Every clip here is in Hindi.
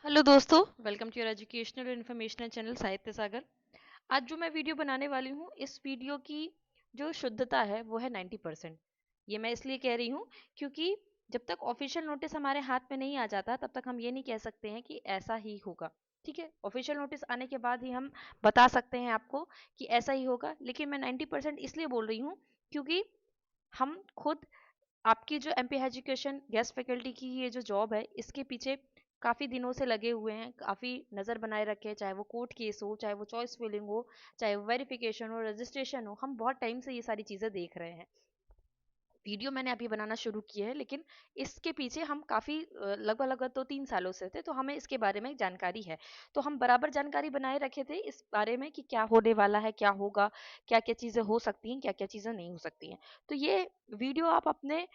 हेलो दोस्तों, वेलकम टू योर एजुकेशनल और इन्फॉर्मेशनल चैनल साहित्य सागर। आज जो मैं वीडियो बनाने वाली हूँ, इस वीडियो की जो शुद्धता है वो है 90%। ये मैं इसलिए कह रही हूँ क्योंकि जब तक ऑफिशियल नोटिस हमारे हाथ में नहीं आ जाता तब तक हम ये नहीं कह सकते हैं कि ऐसा ही होगा। ठीक है, ऑफिशियल नोटिस आने के बाद ही हम बता सकते हैं आपको कि ऐसा ही होगा, लेकिन मैं 90% इसलिए बोल रही हूँ क्योंकि हम खुद आपकी जो एमपी एजुकेशन गेस्ट फैकल्टी की ये जो जॉब है, इसके पीछे काफ़ी दिनों से लगे हुए हैं, काफ़ी नज़र बनाए रखे हैं। चाहे वो कोर्ट केस हो, चाहे वो चॉइस फिलिंग हो, चाहे वो वेरिफिकेशन हो, रजिस्ट्रेशन हो, हम बहुत टाइम से ये सारी चीज़ें देख रहे हैं। वीडियो मैंने अभी बनाना शुरू किया है, लेकिन इसके पीछे हम काफ़ी लगभग लगभग तो 3 सालों से थे, तो हमें इसके बारे में जानकारी है। तो हम बराबर जानकारी बनाए रखे थे इस बारे में कि क्या होने वाला है, क्या होगा, क्या क्या चीज़ें हो सकती हैं, क्या क्या चीज़ें नहीं हो सकती हैं। तो ये वीडियो आप अपने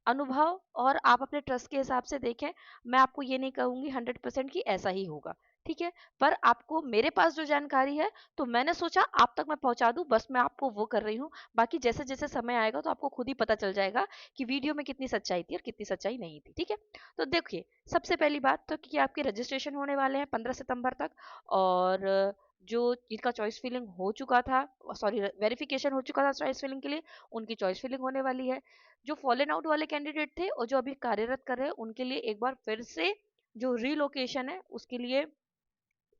अनुभव और आप अपने ट्रस्ट के हिसाब से देखें। मैं आपको ये नहीं कहूँगी 100% कि ऐसा ही होगा, ठीक है? पर आपको मेरे पास जो जानकारी है, तो मैंने सोचा आप तक मैं पहुँचा दूँ, बस मैं आपको वो कर रही हूँ। बाकी जैसे-जैसे समय आएगा तो आपको खुद ही पता चल जाएगा कि वीडियो में कितनी सच्चाई थी और कितनी सच्चाई नहीं थी, ठीक है? तो देखिए, सबसे पहली बात तो कि आपके रजिस्ट्रेशन होने वाले हैं 15 सितंबर तक, और जो जिनका चॉइस फिलिंग हो चुका था, सॉरी, वेरिफिकेशन हो चुका था चॉइस फिलिंग के लिए, उनकी चॉइस फिलिंग होने वाली है। जो फॉलन आउट वाले कैंडिडेट थे और जो अभी कार्यरत कर रहे हैं, उनके लिए एक बार फिर से जो रीलोकेशन है उसके लिए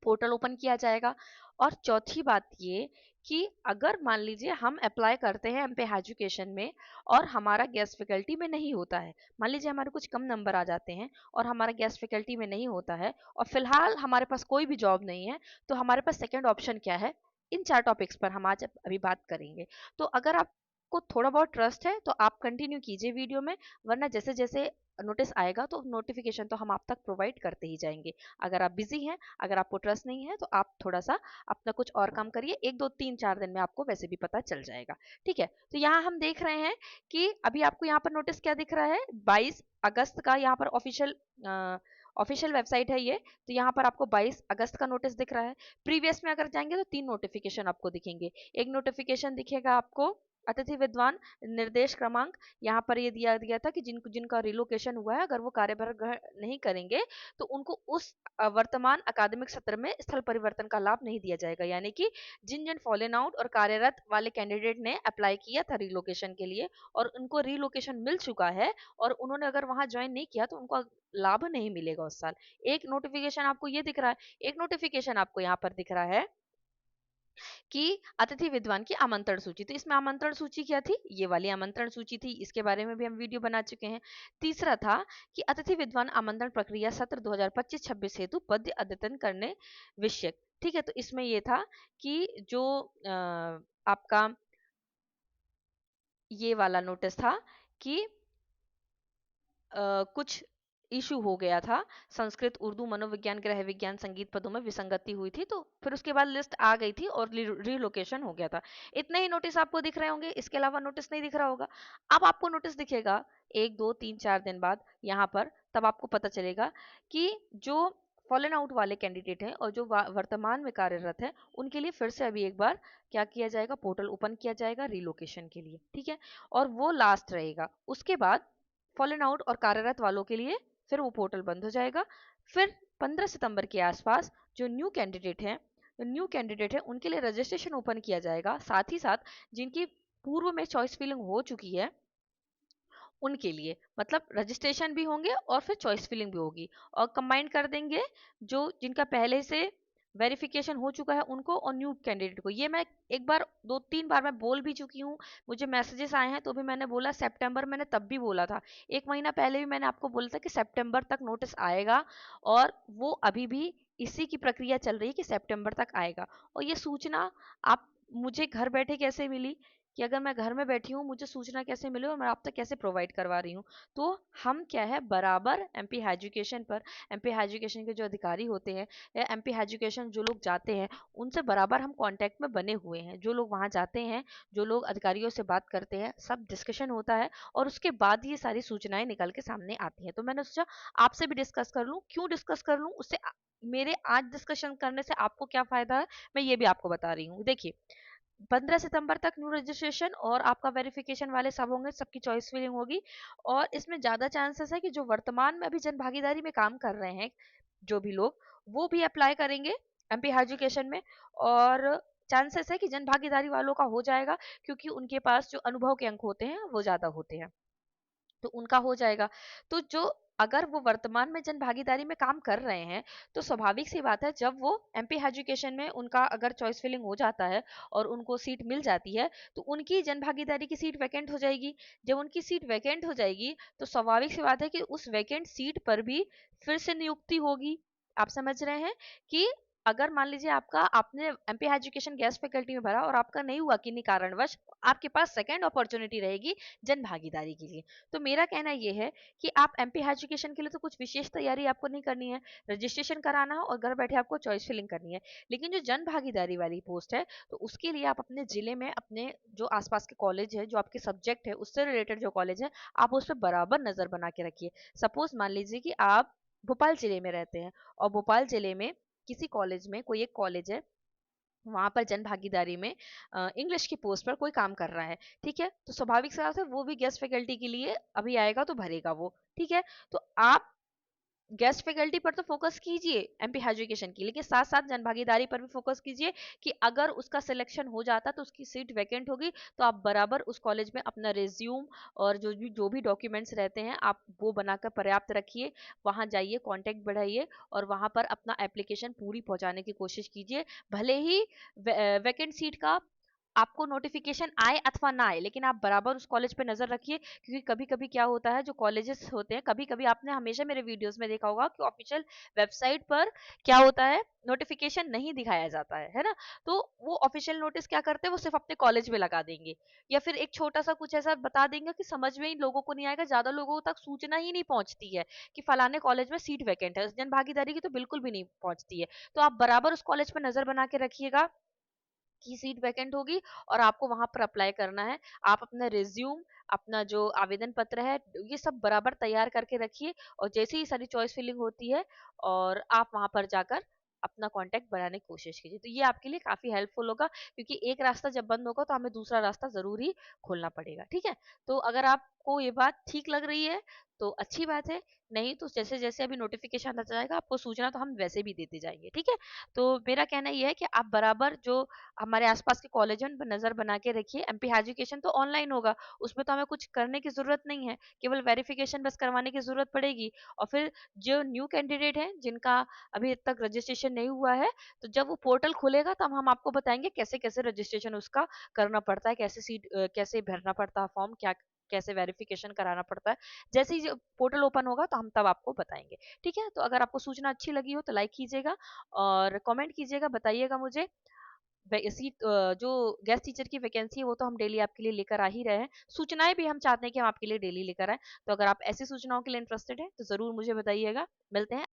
पोर्टल ओपन किया जाएगा। और चौथी बात ये कि अगर मान लीजिए हम अप्लाई करते हैं एमपे एजुकेशन में और हमारा गेस्ट फैकल्टी में नहीं होता है, मान लीजिए हमारे कुछ कम नंबर आ जाते हैं और हमारा गेस्ट फैकल्टी में नहीं होता है और फिलहाल हमारे पास कोई भी जॉब नहीं है, तो हमारे पास सेकेंड ऑप्शन क्या है? इन 4 टॉपिक्स पर हम आज अभी बात करेंगे। तो अगर आपको थोड़ा बहुत ट्रस्ट है तो आप कंटिन्यू कीजिए वीडियो में, वरना जैसे जैसे नोटिस आएगा तो नोटिफिकेशन तो हम आप तक प्रोवाइड करते ही जाएंगे। अगर आप बिजी हैं, अगर आपको ट्रस्ट नहीं है, तो आप थोड़ा सा अपना कुछ और काम करिए, 1 2 3 4 दिन में आपको वैसे भी पता चल जाएगा। ठीक है, तो यहाँ हम देख रहे हैं कि अभी आपको यहाँ पर नोटिस क्या दिख रहा है, 22 अगस्त का यहाँ पर ऑफिशियल वेबसाइट है ये। तो यहाँ पर आपको 22 अगस्त का नोटिस दिख रहा है। प्रीवियस में अगर जाएंगे तो 3 नोटिफिकेशन आपको दिखेंगे। एक नोटिफिकेशन दिखेगा आपको अतिथि विद्वान निर्देश क्रमांक, यहाँ पर ये दिया गया था कि जिनका रिलोकेशन हुआ है, अगर वो कार्यभार ग्रहण नहीं करेंगे तो उनको उस वर्तमान अकादमिक सत्र में स्थल परिवर्तन का लाभ नहीं दिया जाएगा। यानी कि जिन जिन फॉलन आउट और कार्यरत वाले कैंडिडेट ने अप्लाई किया था रिलोकेशन के लिए और उनको रिलोकेशन मिल चुका है और उन्होंने अगर वहां ज्वाइन नहीं किया तो उनको लाभ नहीं मिलेगा उस साल। एक नोटिफिकेशन आपको ये दिख रहा है, एक नोटिफिकेशन आपको यहाँ पर दिख रहा है कि अतिथि विद्वान की आमंत्रण सूची। तो इसमें आमंत्रण सूची क्या थी? ये वाली आमंत्रण सूची थी, इसके बारे में भी हम वीडियो बना चुके हैं। तीसरा था कि अतिथि विद्वान आमंत्रण प्रक्रिया सत्र 2025-26 हेतु पद्य अद्यतन करने विषय। ठीक है, तो इसमें ये था कि जो आपका ये वाला नोटिस था कि कुछ इशू हो गया था, संस्कृत, उर्दू, मनोविज्ञान, गृह विज्ञान, संगीत पदों में विसंगति हुई थी, तो फिर उसके बाद लिस्ट आ गई थी और रीलोकेशन हो गया था। इतने ही नोटिस आपको दिख रहे होंगे, इसके अलावा नोटिस नहीं दिख रहा होगा। अब आपको नोटिस दिखेगा 1 2 3 4 दिन बाद यहाँ पर, तब आपको पता चलेगा कि जो फॉलन आउट वाले कैंडिडेट हैं और जो वर्तमान में कार्यरत है, उनके लिए फिर से अभी एक बार क्या किया जाएगा, पोर्टल ओपन किया जाएगा रिलोकेशन के लिए। ठीक है, और वो लास्ट रहेगा। उसके बाद फॉलन आउट और कार्यरत वालों के लिए फिर वो पोर्टल बंद हो जाएगा। फिर 15 सितंबर के आसपास जो न्यू कैंडिडेट है उनके लिए रजिस्ट्रेशन ओपन किया जाएगा। साथ ही साथ जिनकी पूर्व में चॉइस फिलिंग हो चुकी है उनके लिए, मतलब रजिस्ट्रेशन भी होंगे और फिर चॉइस फिलिंग भी होगी और कंबाइन कर देंगे जो जिनका पहले से वेरिफिकेशन हो चुका है उनको और न्यू कैंडिडेट को। ये मैं एक बार 2 3 बार मैं बोल भी चुकी हूँ, मुझे मैसेजेस आए हैं तो भी मैंने बोला सितंबर, मैंने तब भी बोला था, 1 महीना पहले भी मैंने आपको बोला था कि सितंबर तक नोटिस आएगा और वो अभी भी इसी की प्रक्रिया चल रही है कि सितंबर तक आएगा। और ये सूचना आप मुझे घर बैठे कैसे मिली, कि अगर मैं घर में बैठी हूँ मुझे सूचना कैसे मिले और मैं आप तक कैसे प्रोवाइड करवा रही हूँ। तो हम क्या है, बराबर एमपी एजुकेशन पर, एमपी एजुकेशन के जो अधिकारी होते हैं या एमपी एजुकेशन जो लोग जाते हैं, उनसे बराबर हम कांटेक्ट में बने हुए हैं। जो लोग वहाँ जाते हैं, जो लोग अधिकारियों से बात करते हैं, सब डिस्कशन होता है और उसके बाद ये सारी सूचनाएं निकल के सामने आती हैं। तो मैंने सोचा आपसे भी डिस्कस कर लूँ। क्यों डिस्कस कर लूँ? उससे मेरे आज डिस्कशन करने से आपको क्या फायदा है, मैं ये भी आपको बता रही हूँ। देखिए, 15 सितंबर तक न्यू रजिस्ट्रेशन और आपका वेरिफिकेशन वाले सब होंगे, सबकी चॉइस फिलिंग होगी। और इसमें ज़्यादा चांसेस है कि जो वर्तमान में अभी जन भागीदारी में काम कर रहे हैं, जो भी लोग, वो भी अप्लाई करेंगे एमपी हायर एजुकेशन में। और चांसेस है कि जन भागीदारी वालों का हो जाएगा, क्योंकि उनके पास जो अनुभव के अंक होते हैं वो ज्यादा होते हैं, तो उनका हो जाएगा। तो जो अगर वो वर्तमान में जन भागीदारी में काम कर रहे हैं, तो स्वाभाविक सी बात है जब वो एमपी एजुकेशन में उनका अगर चॉइस फिलिंग हो जाता है और उनको सीट मिल जाती है, तो उनकी जन भागीदारी की सीट वैकेंट हो जाएगी। जब उनकी सीट वैकेंट हो जाएगी, तो स्वाभाविक सी बात है कि उस वैकेंट सीट पर भी फिर से नियुक्ति होगी। आप समझ रहे हैं कि अगर मान लीजिए आपका आपने एमपी एजुकेशन गेस्ट फैकल्टी में भरा और आपका नहीं हुआ किन्हीं कारणवश, आपके पास सेकेंड अपॉर्चुनिटी रहेगी जन भागीदारी के लिए। तो मेरा कहना यह है कि आप एमपी हायर एजुकेशन के लिए तो कुछ विशेष तैयारी आपको नहीं करनी है, रजिस्ट्रेशन कराना है और घर बैठे आपको चॉइस फिलिंग करनी है। लेकिन जो जन भागीदारी वाली पोस्ट है, तो उसके लिए आप अपने जिले में अपने जो आसपास के कॉलेज है, जो आपके सब्जेक्ट है उससे रिलेटेड जो कॉलेज है, आप उस पर बराबर नजर बना के रखिए। सपोज मान लीजिए कि आप भोपाल जिले में रहते हैं और भोपाल जिले में किसी कॉलेज में कोई एक कॉलेज है, वहां पर जन भागीदारी में इंग्लिश की पोस्ट पर कोई काम कर रहा है, ठीक है, तो स्वाभाविक सी बात है वो भी गेस्ट फैकल्टी के लिए अभी आएगा तो भरेगा वो, ठीक है। तो आप गेस्ट फैकल्टी पर तो फोकस कीजिए एमपी एजुकेशन की, लेकिन साथ साथ जनभागीदारी पर भी फोकस कीजिए कि अगर उसका सिलेक्शन हो जाता तो उसकी सीट वैकेंट होगी, तो आप बराबर उस कॉलेज में अपना रिज्यूम और जो भी डॉक्यूमेंट्स रहते हैं आप वो बनाकर पर्याप्त रखिए, वहां जाइए, कांटेक्ट बढ़ाइए और वहां पर अपना एप्लीकेशन पूरी पहुंचाने की कोशिश कीजिए। भले ही वैकेंट सीट का आपको नोटिफिकेशन आए अथवा ना आए, लेकिन आप बराबर उस कॉलेज पे नजर रखिए, क्योंकि कभी कभी क्या होता है जो कॉलेजेस होते हैं, कभी कभी आपने हमेशा मेरे वीडियोस में देखा होगा कि ऑफिशियल वेबसाइट पर क्या होता है, नोटिफिकेशन नहीं दिखाया जाता है ना। तो वो ऑफिशियल नोटिस क्या करते हैं, वो सिर्फ अपने कॉलेज में लगा देंगे, या फिर एक छोटा सा कुछ ऐसा बता देंगे कि समझ में ही लोगों को नहीं आएगा, ज्यादा लोगों तक सूचना ही नहीं पहुंचती है कि फलाने कॉलेज में सीट वैकेंट है, जन भागीदारी की तो बिल्कुल भी नहीं पहुंचती है। तो आप बराबर उस कॉलेज पर नजर बना के रखिएगा की सीट वैकेंट होगी और आपको वहां पर अप्लाई करना है। आप अपना रिज्यूम, अपना जो आवेदन पत्र है, ये सब बराबर तैयार करके रखिए, और जैसे ही सारी चॉइस फिलिंग होती है और आप वहां पर जाकर अपना कांटेक्ट बढ़ाने की कोशिश कीजिए, तो ये आपके लिए काफी हेल्पफुल होगा, क्योंकि एक रास्ता जब बंद होगा तो हमें दूसरा रास्ता जरूर ही खोलना पड़ेगा, ठीक है। तो अगर आपको ये बात ठीक लग रही है तो अच्छी बात है, नहीं तो जैसे जैसे अभी नोटिफिकेशन आता जाएगा आपको सूचना तो हम वैसे भी देते जाएंगे, ठीक है। तो मेरा कहना यह है कि आप बराबर जो हमारे आसपास के कॉलेज हैं उन पर नजर बना के रखिए। एमपी एजुकेशन तो ऑनलाइन होगा, उसमें तो हमें कुछ करने की जरूरत नहीं है, केवल वेरिफिकेशन बस करवाने की जरूरत पड़ेगी। और फिर जो न्यू कैंडिडेट हैं जिनका अभी तक रजिस्ट्रेशन नहीं हुआ है, तो जब वो पोर्टल खुलेगा तब हम आपको बताएंगे कैसे कैसे रजिस्ट्रेशन उसका करना पड़ता है, कैसे कैसे भरना पड़ता है फॉर्म, क्या कैसे वेरिफिकेशन कराना पड़ता है। जैसे ही पोर्टल ओपन होगा तो हम तब आपको बताएंगे, ठीक है। तो अगर आपको सूचना अच्छी लगी हो तो लाइक कीजिएगा और कमेंट कीजिएगा, बताइएगा मुझे। इसी जो गेस्ट टीचर की वैकेंसी है वो तो हम डेली आपके लिए लेकर आ ही रहे हैं, सूचनाएं भी हम चाहते हैं कि हम आपके लिए डेली लेकर आए। तो अगर आप ऐसी सूचनाओं के लिए इंटरेस्टेड हैं तो जरूर मुझे बताइएगा। मिलते हैं